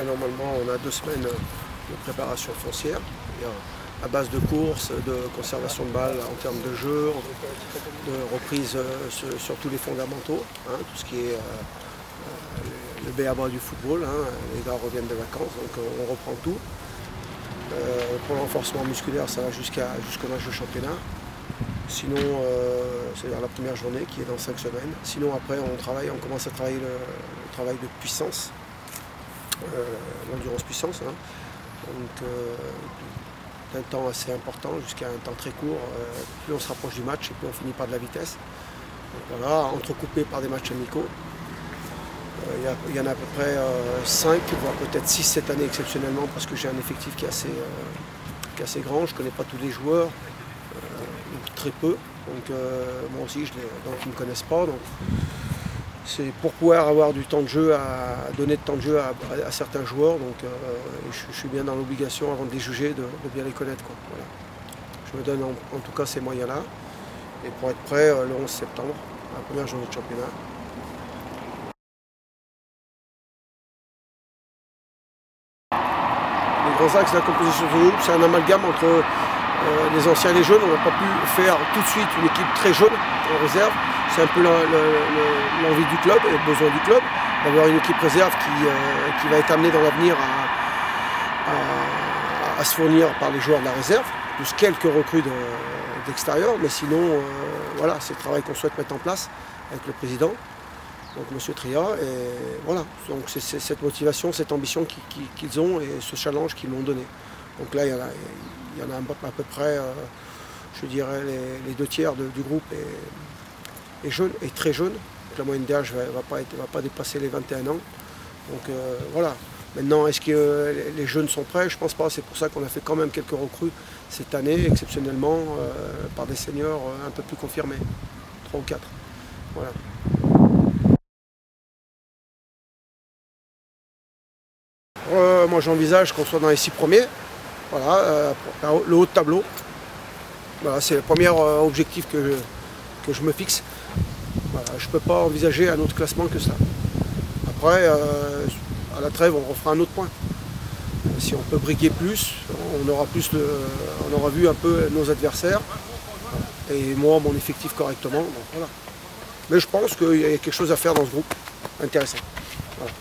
Normalement, on a 2 semaines de préparation foncière, à base de courses, de conservation de balles en termes de jeu, de reprise sur tous les fondamentaux, tout ce qui est le b.a.-ba du football. Les gars reviennent de vacances, donc on reprend tout. Pour le renforcement musculaire, ça va jusqu'au match de championnat. Sinon, c'est la première journée qui est dans 5 semaines. Sinon, après, on commence à travailler le travail de puissance, l'endurance puissance. Donc, un temps assez important jusqu'à un temps très court. Plus on se rapproche du match et plus on finit par de la vitesse. Donc, voilà, entrecoupé par des matchs amicaux. Il y en a à peu près 5, voire peut-être 6 cette année exceptionnellement, parce que j'ai un effectif qui est assez grand. Je ne connais pas tous les joueurs, très peu. Donc moi aussi, donc ils ne me connaissent pas. Donc c'est pour pouvoir avoir du temps de jeu, donner de temps de jeu à certains joueurs. Donc je suis bien dans l'obligation, avant de les juger, de bien les connaître, quoi. Voilà. Je me donne en tout cas ces moyens-là. Et pour être prêt le 11 septembre, la première journée de championnat. Les grands axes de la composition du groupe, c'est un amalgame entre les anciens et les jeunes. On n'a pas pu faire tout de suite une équipe très jeune en réserve. C'est un peu l'envie du club et le besoin du club d'avoir une équipe réserve qui va être amenée dans l'avenir à se fournir par les joueurs de la réserve, plus quelques recrues d'extérieur. Mais sinon, voilà, c'est le travail qu'on souhaite mettre en place avec le président, donc M. Tria. Et voilà, donc c'est cette motivation, cette ambition qu'ils ont et ce challenge qu'ils m'ont donné. Donc là, il y en a à peu près, je dirais, les 2 tiers du groupe est jeune, et très jeune. Donc la moyenne d'âge ne va pas dépasser les 21 ans. Donc voilà. Maintenant, est-ce que les jeunes sont prêts? Je ne pense pas. C'est pour ça qu'on a fait quand même quelques recrues cette année, exceptionnellement, par des seniors un peu plus confirmés. 3 ou 4. Voilà. Moi, j'envisage qu'on soit dans les 6 premiers. Voilà, le haut de tableau. Voilà, c'est le premier objectif que je me fixe. Voilà, je ne peux pas envisager un autre classement que ça. Après, à la trêve, on refera un autre point. Si on peut briguer plus, on aura vu un peu nos adversaires et moi, mon effectif correctement. Donc, voilà. Mais je pense qu'il y a quelque chose à faire dans ce groupe intéressant. Voilà.